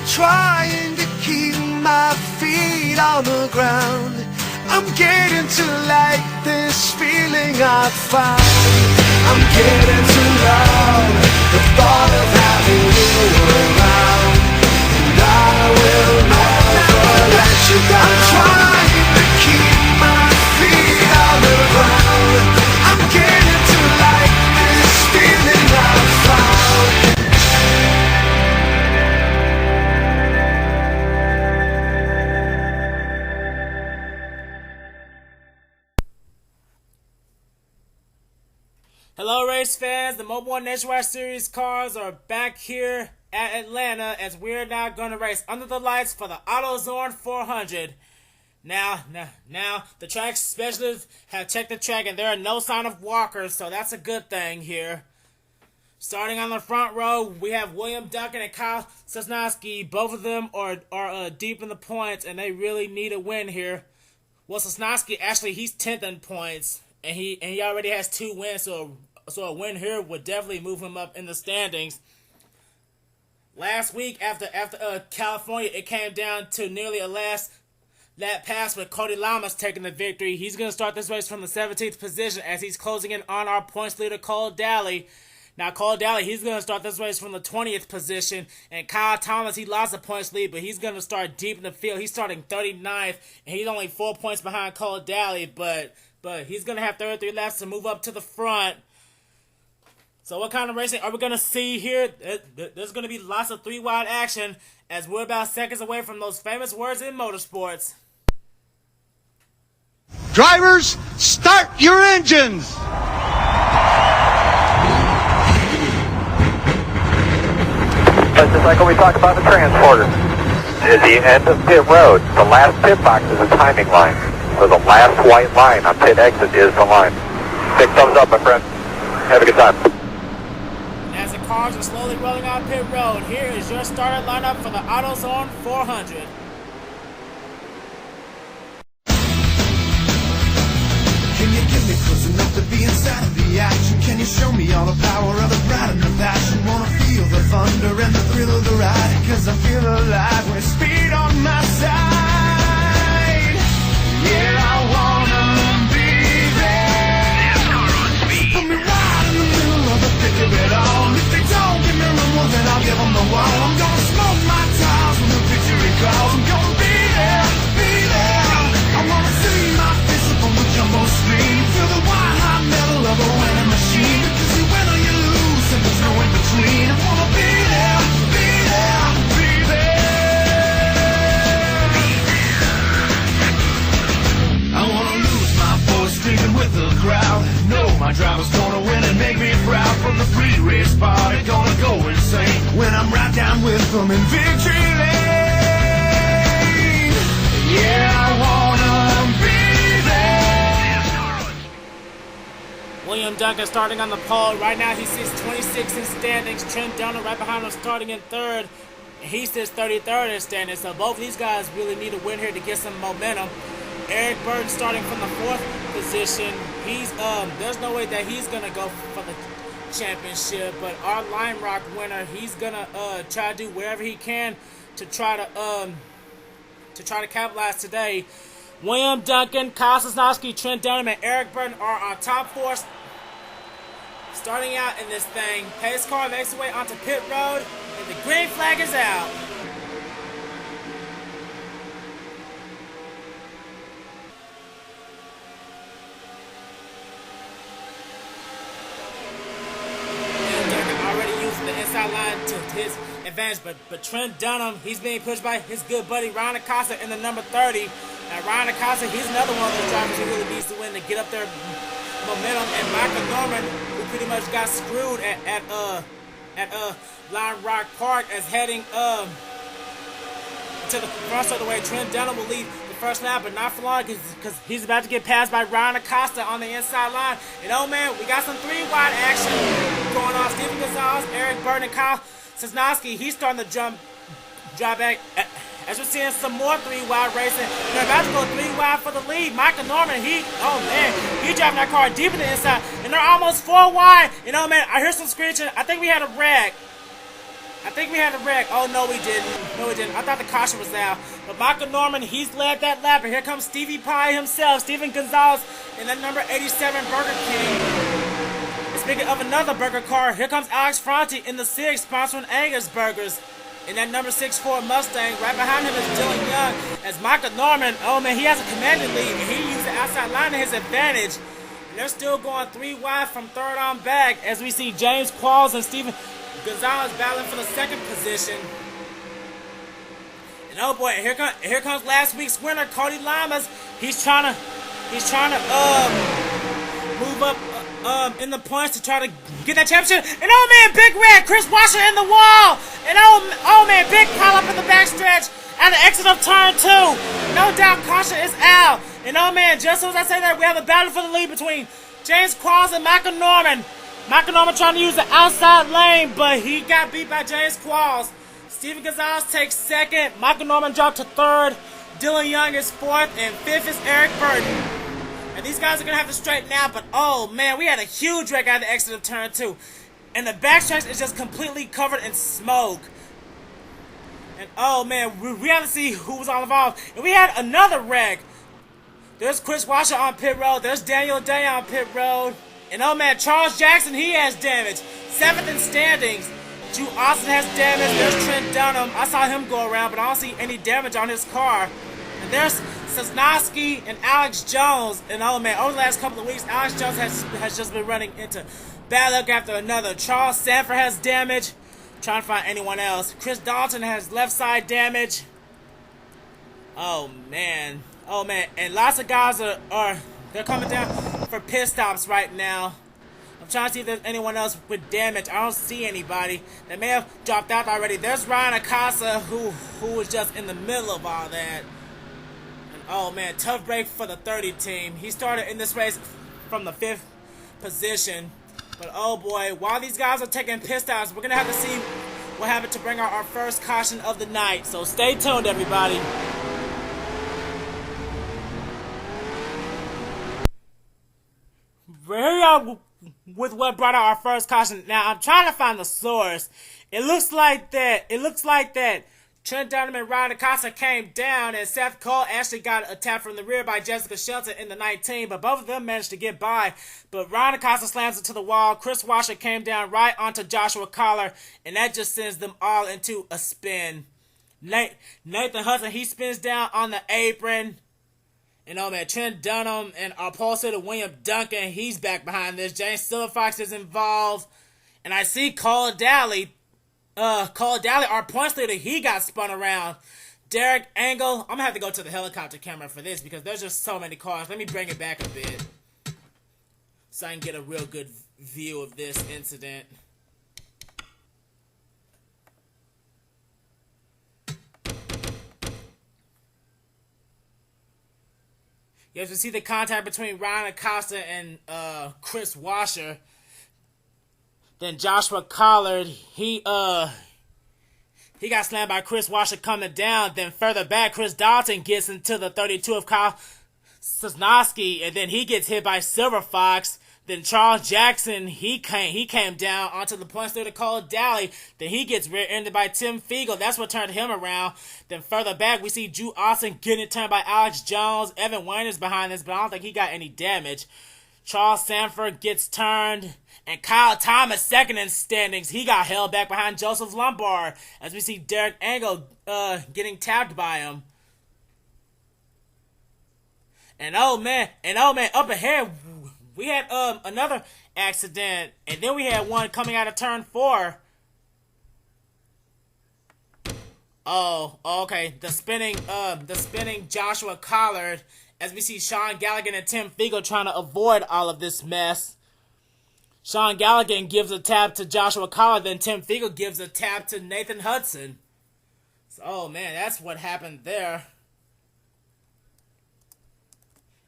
trying to keep my feet on the ground. I'm getting to like this feeling I found. I'm getting to love the thought of having you around. And I will never let you go. I'm trying to keep my feet on the ground. I'm getting to like this feeling I found. Hello race fans, the Mobile One Nationwide Series cars are back here at Atlanta as we're now going to race under the lights for the AutoZone 400. Now, the track specialists have checked the track and there are no sign of walkers, so that's a good thing here. Starting on the front row, we have William Duncan and Kyle Sosnoski. Both of them are deep in the points and they really need a win here. Well, Sosnoski, actually, he's 10th in points. And he already has 2 wins, so a win here would definitely move him up in the standings. Last week, after California, it came down to nearly a last lap pass with Cody Llamas taking the victory. He's going to start this race from the 17th position as he's closing in on our points leader, Cole Dalley. Now, Cole Dalley, he's going to start this race from the 20th position. And Kyle Thomas, he lost the points lead, but he's going to start deep in the field. He's starting 39th, and he's only 4 points behind Cole Dalley, but he's going to have 33 laps to move up to the front. So what kind of racing are we going to see here? There's going to be lots of 3-wide action as we're about seconds away from those famous words in motorsports. Drivers, start your engines! Just like when we talked about the transporter. At the end of pit road, the last pit box is a timing line. So the last white line on pit exit is the line. Big thumbs up, my friend. Have a good time. As the cars are slowly rolling out pit road, here is your starter lineup for the AutoZone 400. Can you get me close enough to be inside of the action? Can you show me all the power of the pride and the passion? Wanna feel the thunder and the thrill of the ride, 'cause I feel alive with speed on my side. Yeah, I wanna be there. Put me right in the middle of the thick of it all. If they don't give me room, well then I'll give them the wall. I'm gonna smoke my tires when the victory calls. I'm gonna be there, be there. I wanna see my face up on the jumbo screen. Feel the white hot metal of a winning machine. Because you win or you lose and there's no in between. I wanna be there, be there, be there. I wanna lose my voice screaming with the crowd. Know my driver's gonna win and make me proud. From the pre-race party, gonna go insane when I'm right down with them in victory lane. Yeah, I wanna be there. William Duncan starting on the pole. Right now he sits 26 in standings. Trent Duncan right behind him starting in 3rd. And he sits 33rd in standings. So both of these guys really need a win here to get some momentum. Eric Burton starting from the 4th position. He's there's no way that he's gonna go for the championship, but our Lime Rock winner, he's gonna try to do whatever he can to try to capitalize today. William Duncan, Kyle Sosnoski, Trent Dunham, and Eric Burton are on top 4 starting out in this thing. Pace car makes its way onto pit road, and the green flag is out. Line to his advantage, but Trent Dunham, he's being pushed by his good buddy Ryan Acosta in the number 30. And Ryan Acosta, he's another one of those drivers who really needs to win to get up their momentum. And Michael Norman, who pretty much got screwed at Lime Rock Park, as heading to the front of the way. Trent Dunham will lead the first lap, but not for long because he's about to get passed by Ryan Acosta on the inside line. And oh man, we got some 3-wide action going on. Stephen Gonzalez, Eric Burton, and Kyle Sosnoski, he's starting to drive back. As we're seeing some more 3-wide racing, they're about to go 3-wide for the lead. Michael Norman, he's driving that car deep in the inside, and they're almost 4 wide. You know, man, I hear some screeching. I think we had a wreck. I think we had a wreck. Oh, no, we didn't. No, we didn't. I thought the caution was down. But Michael Norman, he's led that lap. And here comes Stevie Pie himself, Steven Gonzalez, in that number 87 Burger King. And speaking of another burger car, here comes Alex Ferranti in the 6, sponsoring Angus Burgers. In that number 64 Mustang, right behind him is Dillon Young. As Michael Norman, oh man, he has a commanding lead. And he used the outside line to his advantage. And they're still going 3 wide from third on back as we see James Qualls and Steven Gonzalez battling for the second position. And oh boy, here comes last week's winner, Cody Llamas. He's trying to move up in the points to try to get that championship. And oh man, big red, Chris Washer in the wall. And oh man, big pile up in the backstretch at the exit of turn 2. No doubt caution is out. And oh man, just as I say that, we have a battle for the lead between James Qualls and Michael Norman. Michael Norman trying to use the outside lane, but he got beat by James Qualls. Steven Gonzalez takes second. Michael Norman dropped to third. Dillon Young is fourth, and fifth is Eric Burton. And these guys are going to have to straighten out, but oh man, we had a huge wreck at the exit of turn 2. And the backstretch is just completely covered in smoke. And oh man, we have to see who was all involved. And we had another wreck. There's Chris Washer on pit road. There's Daniel Day on pit road. And oh man, Charles Jackson, he has damage. 7th in standings. Drew Austin has damage. There's Trent Dunham. I saw him go around, but I don't see any damage on his car. And there's Sosnoski and Alex Jones. And oh man, over the last couple of weeks, Alex Jones has just been running into bad luck after another. Charles Sanford has damage. Trying to find anyone else. Chris Dalton has left side damage. Oh man. Oh man. And lots of guys they're coming down for pit stops right now. I'm trying to see if there's anyone else with damage. I don't see anybody. They may have dropped out already. There's Ryan Acosta who was just in the middle of all that. And oh man, tough break for the 30 team. He started in this race from the 5th position. But oh boy, while these guys are taking pit stops, we're going to have to see what happened to bring out our first caution of the night. So stay tuned, everybody. Here we are with what brought out our first caution. Now I'm trying to find the source. It looks like that Trent Dunham and Ryan Acosta came down, and Seth Cole actually got attacked from the rear by Jessica Shelton in the 19, but both of them managed to get by. But Ryan Acosta slams into the wall. Chris Washer came down right onto Joshua Collar, and that just sends them all into a spin. Nathan Hudson, he spins down on the apron. And oh man, Trent Dunham and our pole sitter William Duncan, he's back behind this. James Silverfox is involved. And I see Cole Dalley, our points leader, he got spun around. Derek Engel, I'm going to have to go to the helicopter camera for this because there's just so many cars. Let me bring it back a bit so I can get a real good view of this incident. You have to see the contact between Ryan Acosta and Chris Washer. Then Joshua Collard, he got slammed by Chris Washer coming down. Then further back, Chris Dalton gets into the 32 of Kyle Sosnoski, and then he gets hit by Silver Fox. Then Charles Jackson, he came down onto the points leader Cole Dalley. Then he gets rear-ended by Tim Fiegel. That's what turned him around. Then further back, we see Drew Austin getting turned by Alex Jones. Evan Wayner's behind this, but I don't think he got any damage. Charles Sanford gets turned. And Kyle Thomas, second in standings, he got held back behind Joseph Lombard. As we see Derek Engel getting tapped by him. And oh man, up ahead, we had another accident, and then we had one coming out of turn 4. Oh, okay. The spinning Joshua Collard, as we see Sean Gallagher and Tim Fiegel trying to avoid all of this mess. Sean Gallagher gives a tap to Joshua Collard, then Tim Fiegel gives a tap to Nathan Hudson. So, oh man, that's what happened there.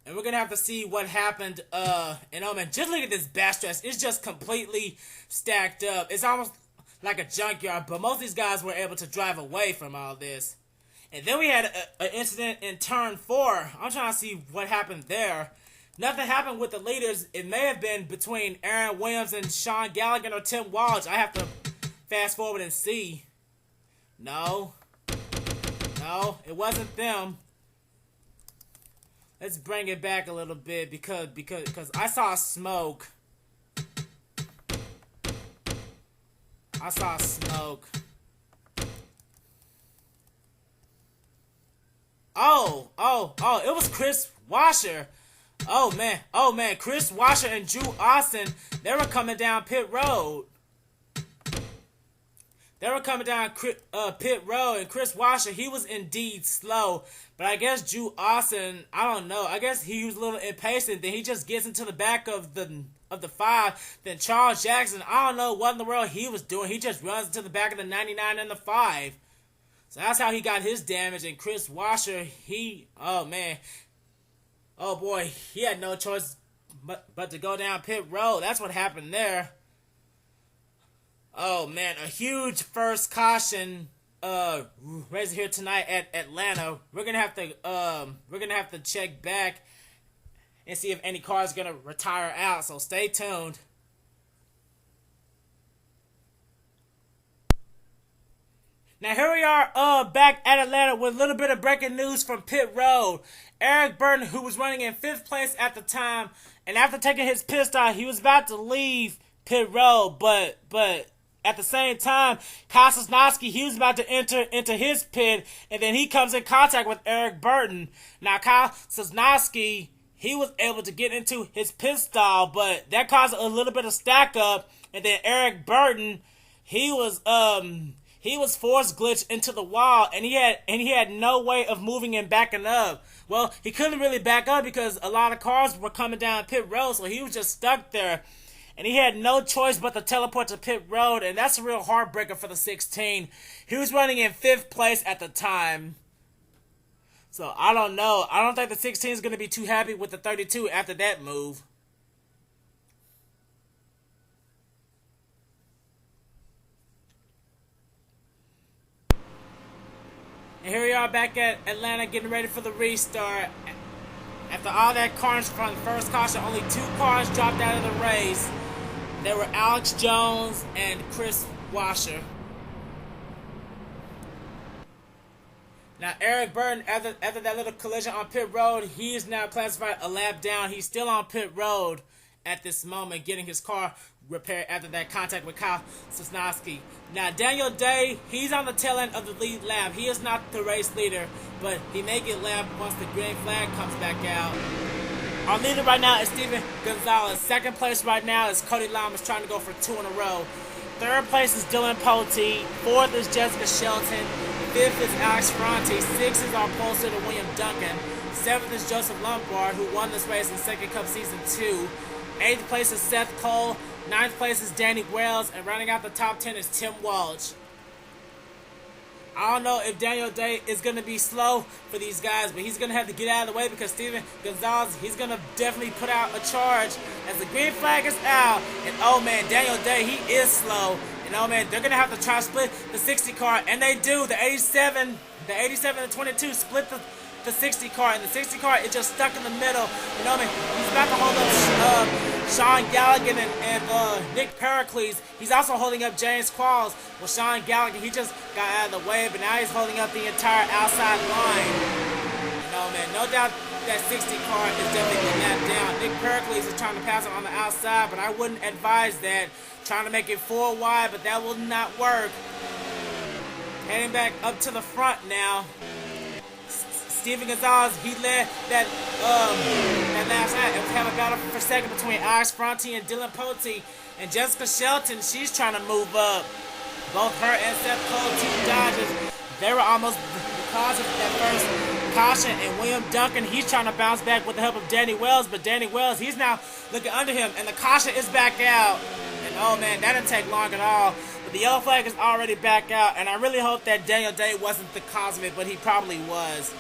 And we're going to have to see what happened. And oh man, just look at this backstretch. It's just completely stacked up. It's almost like a junkyard. But most of these guys were able to drive away from all this. And then we had an incident in turn 4. I'm trying to see what happened there. Nothing happened with the leaders. It may have been between Aaron Williams and Sean Gallagher or Tim Walch. I have to fast forward and see. No. No, it wasn't them. Let's bring it back a little bit because I saw smoke. I saw smoke. Oh, it was Chris Washer. Oh man, Chris Washer and Drew Austin, they were coming down pit road. They were coming down pit road, and Chris Washer, he was indeed slow. But I guess Drew Austin, I don't know. I guess he was a little impatient. Then he just gets into the back of the 5. Then Charles Jackson, I don't know what in the world he was doing. He just runs into the back of the 99 and the 5. So that's how he got his damage. And Chris Washer, oh man. Oh boy, he had no choice but to go down pit road. That's what happened there. Oh man, a huge first caution race here tonight at Atlanta. We're gonna have to check back and see if any car is gonna retire out. So stay tuned. Now here we are back at Atlanta with a little bit of breaking news from pit road. Eric Burton, who was running in 5th place at the time, and after taking his pit stop, he was about to leave pit road, but at the same time, Kyle Sosnoski, he was about to enter into his pit, and then he comes in contact with Eric Burton. Now, Kyle Sosnoski, he was able to get into his pit stall, but that caused a little bit of stack up, and then Eric Burton, he was force glitched into the wall, and he had no way of moving and backing up. Well, he couldn't really back up because a lot of cars were coming down pit road, so he was just stuck there. And he had no choice but to teleport to pit road, and that's a real heartbreaker for the 16. He was running in 5th place at the time. So, I don't know. I don't think the 16 is going to be too happy with the 32 after that move. And here we are back at Atlanta getting ready for the restart. After all that carnage from the first caution, only 2 cars dropped out of the race. They were Alex Jones and Chris Washer. Now, Eric Burton, after that little collision on pit road, he is now classified a lap down. He's still on pit road at this moment, getting his car repaired after that contact with Kyle Sosnoski. Now, Daniel Day, he's on the tail end of the lead lap. He is not the race leader, but he may get lapped once the green flag comes back out. Our leader right now is Steven Gonzalez. 2nd place right now is Cody Llamas trying to go for 2 in a row. 3rd place is Dillon Poteet. 4th is Jessica Shelton. 5th is Alex Ferranti. 6th is our pole sitter William Duncan. 7th is Joseph Lombard, who won this race in Second Cup Season 2. 8th place is Seth Cole. 9th place is Danny Wells. And rounding out the top 10 is Tim Walch. I don't know if Daniel Day is going to be slow for these guys, but he's going to have to get out of the way because Steven Gonzalez, he's going to definitely put out a charge as the green flag is out. And oh man, Daniel Day, he is slow. And oh man, they're going to have to try to split the 60 car, and they do. The 87 and 22 split the 60 car, and the 60 car is just stuck in the middle. And oh man, he's about to hold up Sean Galligan and Nick Pericles. He's also holding up James Qualls. Well, Sean Galligan, he just got out of the way, but now he's holding up the entire outside line. And oh man, no doubt that 60 car is definitely getting that down. Nick Pericles is trying to pass him on the outside, but I wouldn't advise that. Trying to make it 4 wide, but that will not work. Heading back up to the front now. Steven Gonzalez, he led that last night. It was having a battle for second between Alex Ferranti and Dillon Poteet. And Jessica Shelton, she's trying to move up. Both her and Seth Cole, 2 Dodgers, they were almost the cause of that first caution. And William Duncan, he's trying to bounce back with the help of Danny Wells. But Danny Wells, he's now looking under him. And the caution is back out. And oh man, that didn't take long at all. But the yellow flag is already back out. And I really hope that Daniel Day wasn't the cause of it, but he probably was.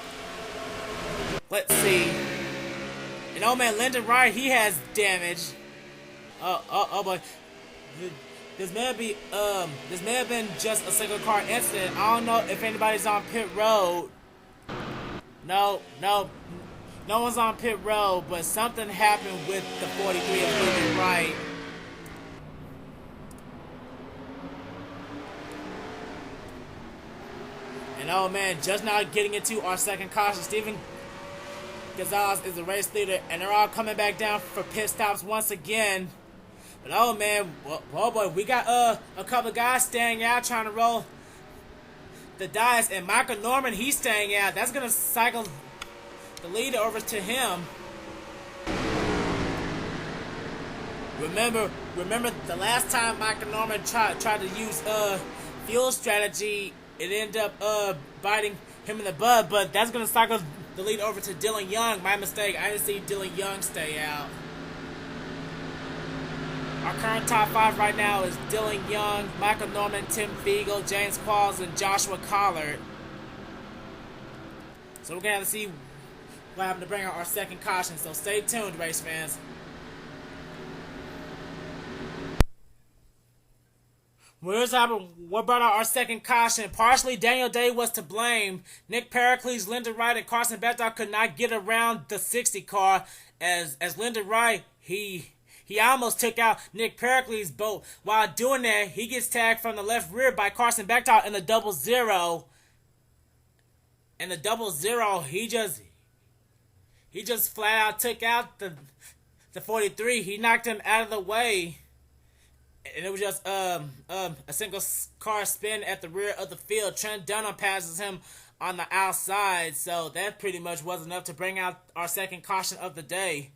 Let's see. And oh man, Lyndon Wright, he has damage. Oh boy. This may have been just a single car incident. I don't know if anybody's on pit road. No one's on pit road, but something happened with the 43 of Lyndon Wright. And oh man, just now getting into our second caution. Steven Gonzalez is the race leader, and they're all coming back down for pit stops once again. But oh man, oh boy, we got a couple of guys staying out trying to roll the dice, and Michael Norman, he's staying out. That's gonna cycle the lead over to him. Remember the last time Michael Norman tried to use fuel strategy, it ended up biting him in the butt. But that's gonna cycle the lead over to Dillon Young. My mistake. I didn't see Dillon Young stay out. Our current top 5 right now is Dillon Young, Michael Norman, Tim Fiegel, James Qualls, and Joshua Collard. So we're gonna have to see what happened to bring out our second caution. So stay tuned, race fans. What brought out our second caution? Partially, Daniel Day was to blame. Nick Pericles, Lyndon Wright, and Carson Beightol could not get around the 60 car. As Lyndon Wright, he almost took out Nick Pericles' but while doing that, he gets tagged from the left rear by Carson Beightol in the 00. And the 00, he just flat out took out the 43. He knocked him out of the way. And it was just a single car spin at the rear of the field. Trent Dunham passes him on the outside, so that pretty much was enough to bring out our second caution of the day.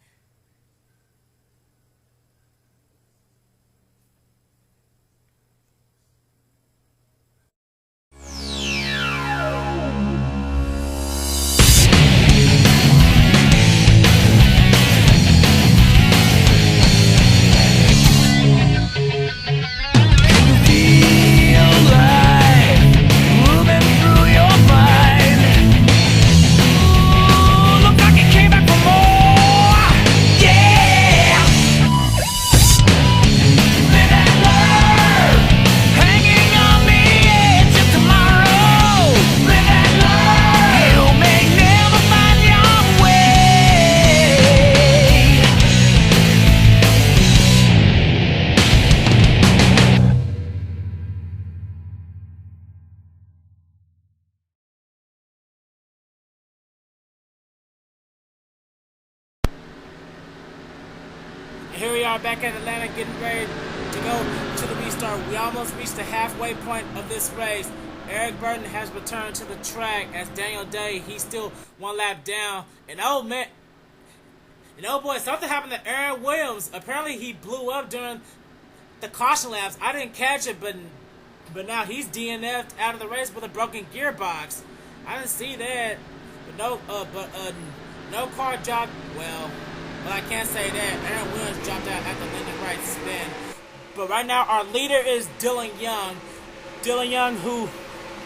Here we are back at Atlanta getting ready to go to the restart. We almost reached the halfway point of this race. Eric Burton has returned to the track as Daniel Day, he's still one lap down. And oh man, and oh boy, something happened to Aaron Williams. Apparently he blew up during the caution laps. I didn't catch it, but now he's DNF'd out of the race with a broken gearbox. I didn't see that. But no car dropped. Well, I can't say that. Aaron Williams dropped out at the Lyndon Wright spin. But right now, our leader is Dillon Young. Dillon Young, who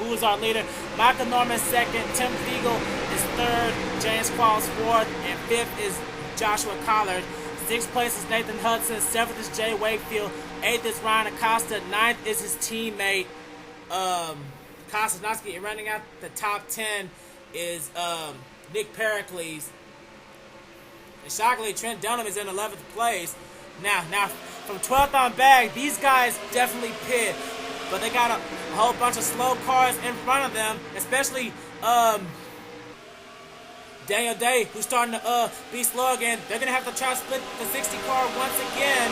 is our leader. Michael Norman second. Tim Fiegel is third. James Qualls fourth. And fifth is Joshua Collard. Sixth place is Nathan Hudson. Seventh is Jay Wakefield. Eighth is Ryan Acosta. Ninth is his teammate, Kyle Sosnoski. And running out the top 10 is Nick Pericles. And shockingly, Trent Dunham is in 11th place. Now, from 12th on back, these guys definitely pit. But they got a whole bunch of slow cars in front of them, especially Daniel Day, who's starting to be slow again. They're going to have to try to split the 60 car once again.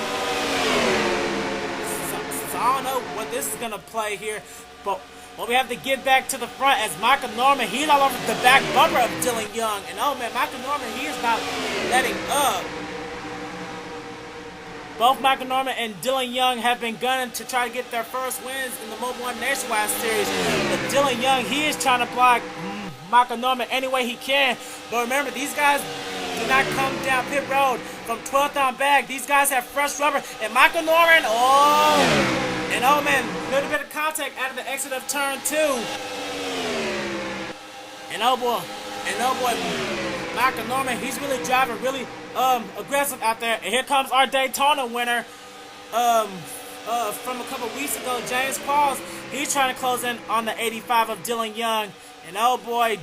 So I don't know what this is going to play here. But we have to get back to the front as Michael Norman, he's all over the back bumper of Dillon Young. And oh man, Michael Norman, he is not letting up. Both Michael Norman and Dillon Young have been gunning to try to get their first wins in the Mobil 1 Nationwide Series. But Dillon Young, he is trying to block Michael Norman any way he can. But remember, these guys do not come down pit road from 12th on back. These guys have fresh rubber. And Michael Norman, and oh man, a little bit of contact out of the exit of turn 2. And oh boy, Michael Norman, he's really driving really aggressive out there. And here comes our Daytona winner from a couple weeks ago, James Qualls. He's trying to close in on the 85 of Dillon Young. And oh boy,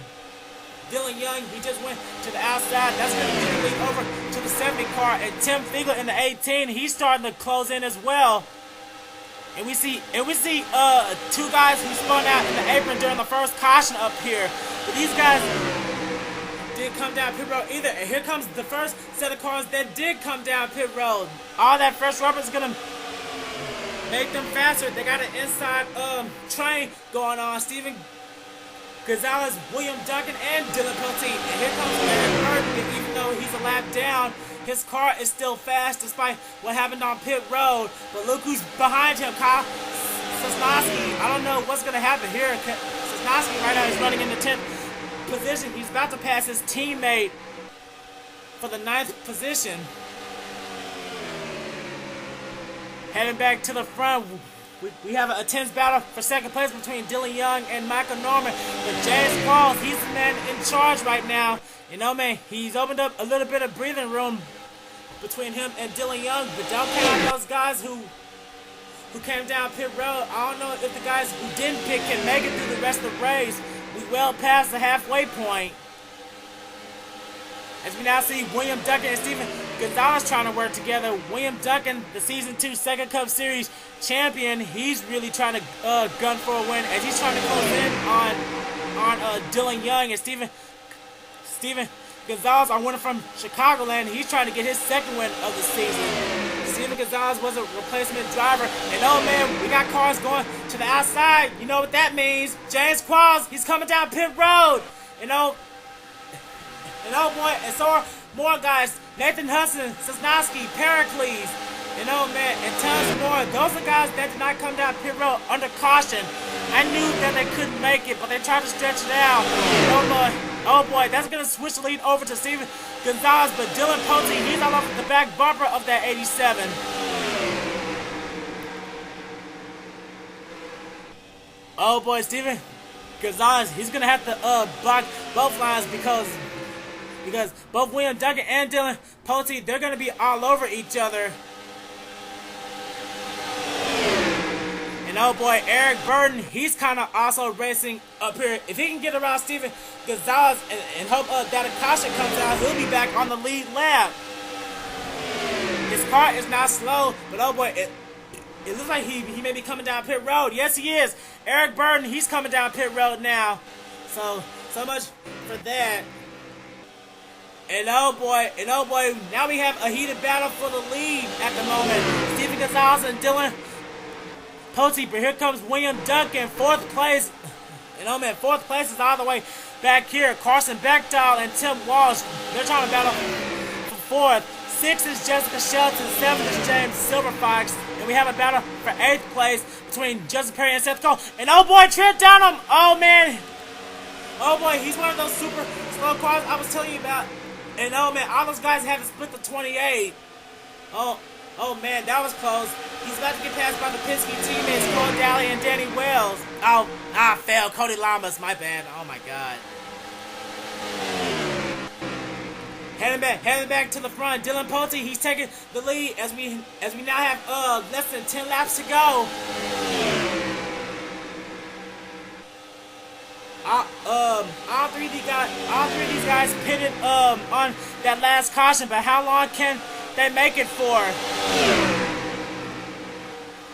Dillon Young, he just went to the outside. That's going to lead over to the 70 car. And Tim Fiegel in the 18, he's starting to close in as well. And we see two guys who spun out in the apron during the first caution up here. But these guys didn't come down pit road either. And here comes the first set of cars that did come down pit road. All that fresh rubber is gonna make them faster. They got an inside train going on. Steven Gonzalez, William Duncan, and Dillon Poteet. And here comes Eric Burton. Even though he's a lap down, his car is still fast despite what happened on pit road. But look who's behind him, Kyle Sosnoski. I don't know what's going to happen here. Sosnoski right now is running in the 10th position. He's about to pass his teammate for the 9th position. Heading back to the front, we have a tense battle for second place between Dylan Young and Michael Norman. But James Qualls, he's the man in charge right now. You know, man, he's opened up a little bit of breathing room between him and Dylan Young. But don't count on those guys who came down pit road. I don't know if the guys who didn't pick can make it through the rest of the race. We well past the halfway point. As we now see William Duncan and Steven Gonzalez trying to work together. William Duncan, the Season 2 Second Cup Series champion, he's really trying to gun for a win as he's trying to close in on Dylan Young. And Steven Gonzalez, our winner from Chicagoland, he's trying to get his second win of the season. Steven Gonzalez was a replacement driver. And oh man, we got cars going to the outside. You know what that means. James Qualls, he's coming down pit road. And oh boy, and so are more guys. Nathan Hudson, Sosnoski, Pericles, man, and tons more. Those are guys that did not come down pit road under caution. I knew that they couldn't make it, but they tried to stretch it out. Oh boy, that's going to switch the lead over to Steven Gonzalez, but Dillon Poteet, he's all over the back bumper of that 87. Oh boy, Steven Gonzalez, he's going to have to block both lines because both William Duncan and Dillon Poteet, they're going to be all over each other. And oh boy, Eric Burton, he's kind of also racing up here. If he can get around Steven Gonzalez and hope that a caution comes out, he'll be back on the lead lap. His car is not slow, but oh boy, it looks like he may be coming down pit road. Yes, he is. Eric Burton, he's coming down pit road now. So much for that. And oh boy, now we have a heated battle for the lead at the moment. Steven Gonzalez and Dillon Poteet, but here comes William Duncan, 4th place. And oh man, 4th place is all the way back here. Carson Beightol and Tim Walch, they're trying to battle for 4th. 6th is Jessica Shelton, 7th is James Silverfox. And we have a battle for 8th place between Justin Perry and Seth Cole. And oh boy, Trent Dunham, oh man. Oh boy, he's one of those super slow cars I was telling you about. And oh man, all those guys had to split the 28. Oh man, that was close. He's about to get passed by the Penske teammates, Cody Llamas and Danny Wells. Oh, I failed. Cody Llamas, my bad. Oh my god. Heading back to the front. Dillon Poteet, he's taking the lead as we now have less than 10 laps to go. All three of these guys pitted on that last caution, but how long can they make it for?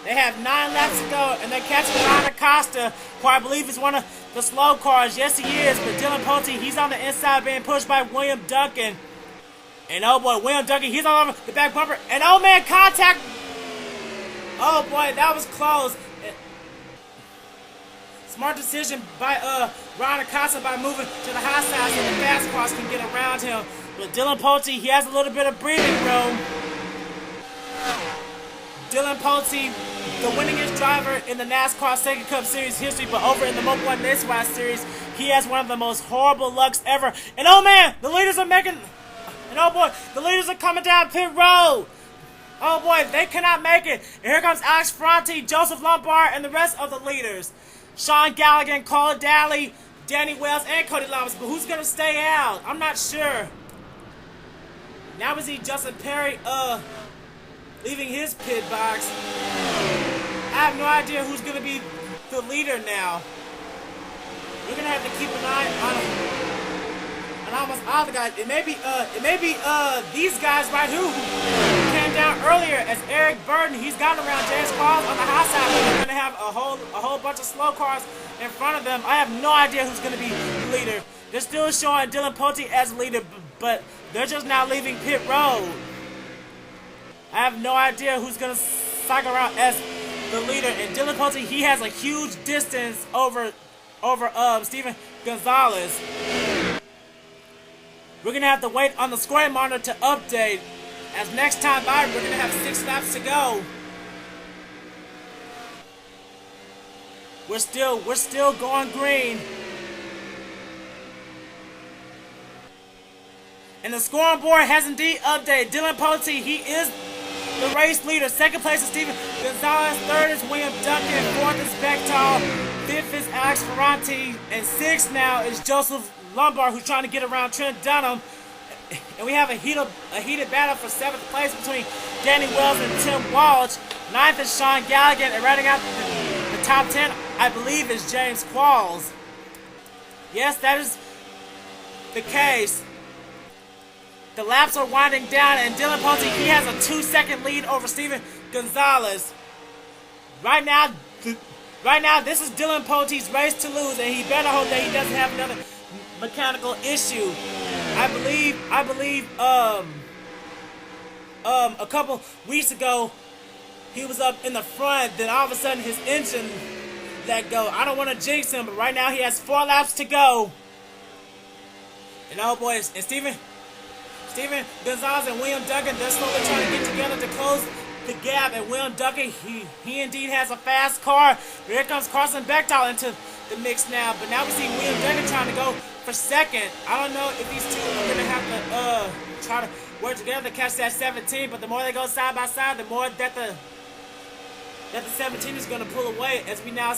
They have 9 laps to go, and they're catching Ryan Acosta, who I believe is one of the slow cars. Yes, he is, but Dillon Poteet, he's on the inside being pushed by William Duncan. And oh boy, William Duncan, he's all over the back bumper. And oh man, contact! Oh boy, that was close. Smart decision by Ryan Acosta by moving to the high side so the fast cars can get around him. But Dillon Poteet, he has a little bit of breathing room. Dillon Poteet, the winningest driver in the NASCAR Second Cup Series history, but over in the Mobil 1 Nationwide Series, he has one of the most horrible lucks ever. And oh man, the leaders are making... And oh boy, the leaders are coming down pit road. Oh boy, they cannot make it. And here comes Alex Ferranti, Joseph Lombard, and the rest of the leaders. Sean Gallagher, Cole Dalley, Danny Wells, and Cody Llamas. But who's going to stay out? I'm not sure. Now we see Justin Perry leaving his pit box. I have no idea who's going to be the leader now. We're going to have to keep an eye on almost all the guys. It may be these guys right who came down earlier as Eric Burden, he's gotten around James Qualls on the high side. They're going to have a whole bunch of slow cars in front of them. I have no idea who's going to be the leader. They're still showing Dillon Poteet as leader, but they're just now leaving pit road. I have no idea who's going to cycle around as the leader. And Dillon Poteet, he has a huge distance over Steven Gonzalez. We're going to have to wait on the scoring monitor to update. As next time by, we're going to have 6 laps to go. We're still going green. And the scoring board has indeed updated. Dillon Poteet, he is the race leader. Second place is Steven Gonzalez. Third is William Duncan. Fourth is Beightol. Fifth is Alex Ferranti. And sixth now is Joseph Lombard, who's trying to get around Trent Dunham. And we have a heated battle for 7th place between Danny Wells and Tim Walch. 9th is Sean Gallagher. And rounding out the top 10, I believe, is James Qualls. Yes, that is the case. The laps are winding down, and Dillon Poteet, he has a 2-second lead over Steven Gonzalez. Right now, this is Dillon Poteet's race to lose, and he better hope that he doesn't have another mechanical issue. I believe, a couple weeks ago, he was up in the front, then all of a sudden his engine let go. I don't want to jinx him, but right now he has 4 laps to go. And oh boy, and Steven Gonzalez and William Duncan, they're slowly trying to get together to close the gap. And William Duncan, he indeed has a fast car. But here comes Carson Beightol into the mix now. But now we see William Duncan trying to go for second. I don't know if these two are going to have to try to work together to catch that 17. But the more they go side by side, the more that the 17 is going to pull away. As we now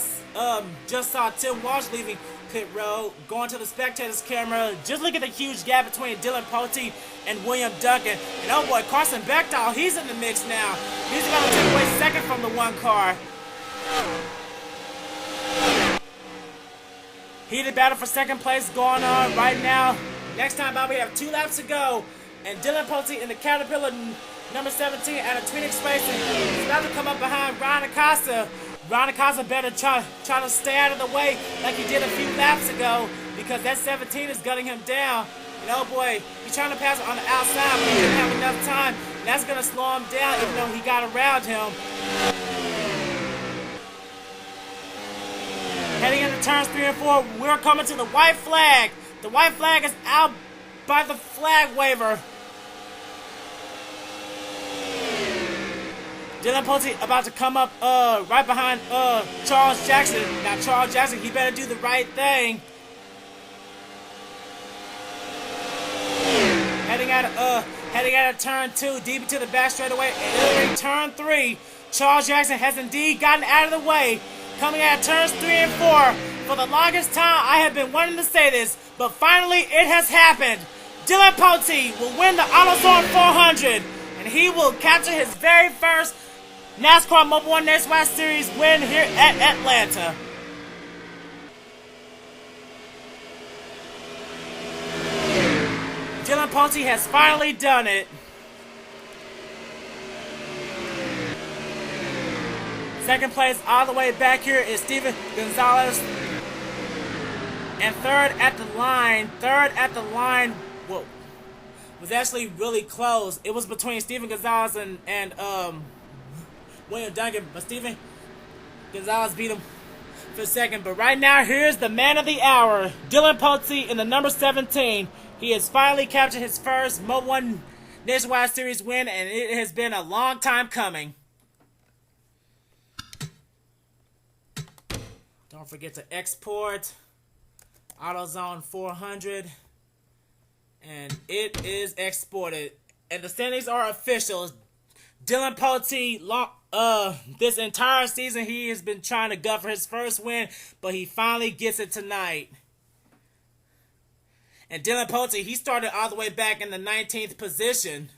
just saw Tim Walch leaving pit road, going to the spectators camera. Just look at the huge gap between Dillon Poteet and William Duncan. And oh boy, Carson Beightol, he's in the mix now. He's going to take away second from the one car. Heated battle for second place going on right now. Next time by, we have 2 laps to go. And Dillon Poteet in the Caterpillar number 17 at a Twinix space. He's about to come up behind Ryan Acosta. Ryan Acosta better try to stay out of the way like he did a few laps ago, because that 17 is gutting him down. And oh boy, he's trying to pass it on the outside, but he didn't have enough time. And that's going to slow him down, even though he got around him. Heading into turns 3 and 4, we're coming to the white flag. The white flag is out by the flag waiver. Dillon Poteet about to come up right behind Charles Jackson. Now Charles Jackson, he better do the right thing. Heading out of turn 2, deep into the back straightaway. And entering turn 3, Charles Jackson has indeed gotten out of the way. Coming out of turns 3 and 4. For the longest time, I have been wanting to say this, but finally it has happened. Dillon Poteet will win the AutoZone 400, and he will capture his very first NASCAR Mobil 1 Nationwide Series win here at Atlanta. Dillon Poteet has finally done it. Second place all the way back here is Steven Gonzalez. And third at the line, whoa, was actually really close. It was between Steven Gonzalez and William Duncan, but Steven Gonzalez beat him for second. But right now, here's the man of the hour, Dillon Poteet in the number 17. He has finally captured his first Mobil 1 Nationwide Series win, and it has been a long time coming. Don't forget to export AutoZone 400, and it is exported. And the standings are official. Dillon Poteet, this entire season, he has been trying to gut for his first win, but he finally gets it tonight. And Dillon Poteet, he started all the way back in the 19th position.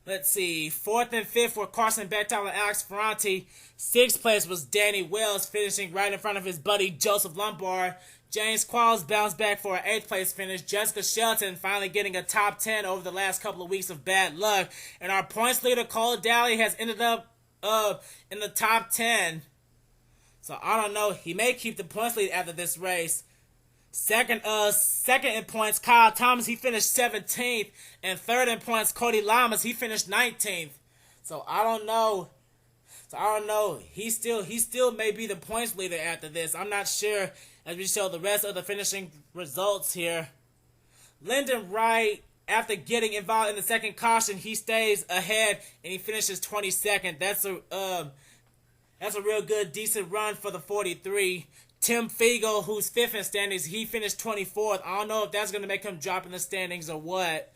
Let's see. 4th and 5th were Carson Beightol and Alex Ferranti. 6th place was Danny Wells, finishing right in front of his buddy Joseph Lombard. James Qualls bounced back for an 8th place finish. Jessica Shelton finally getting a top 10 over the last couple of weeks of bad luck. And our points leader, Cole Dalley, has ended up in the top 10. So I don't know. He may keep the points lead after this race. Second in points, Kyle Thomas, he finished 17th. And third in points, Cody Llamas, he finished 19th. So I don't know. He still may be the points leader after this. I'm not sure as we show the rest of the finishing results here. Lyndon Wright, after getting involved in the second caution, he stays ahead and he finishes 22nd. That's a real good, decent run for the 43. Tim Fiegel, who's 5th in standings, he finished 24th. I don't know if that's going to make him drop in the standings or what.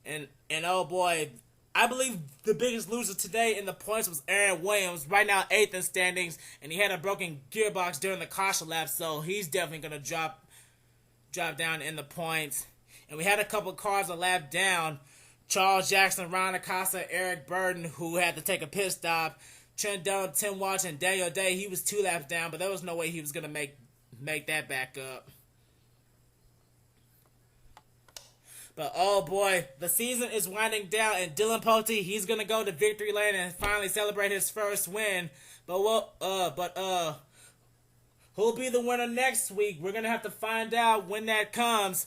And oh boy, I believe the biggest loser today in the points was Aaron Williams, right now 8th in standings, and he had a broken gearbox during the caution lap, so he's definitely going to drop down in the points. And we had a couple cars a lap down. Charles Jackson, Ron Acosta, Eric Burden, who had to take a pit stop. Trent Dillon, Tim Walch, and Daniel Day, he was 2 laps down, but there was no way he was going to make that back up. But oh boy, the season is winding down, and Dillon Poteet, he's going to go to victory lane and finally celebrate his first win. But who'll be the winner next week? We're going to have to find out when that comes.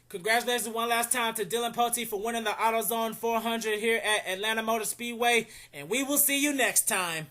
Congratulations one last time to Dillon Poteet for winning the AutoZone 400 here at Atlanta Motor Speedway, and we will see you next time.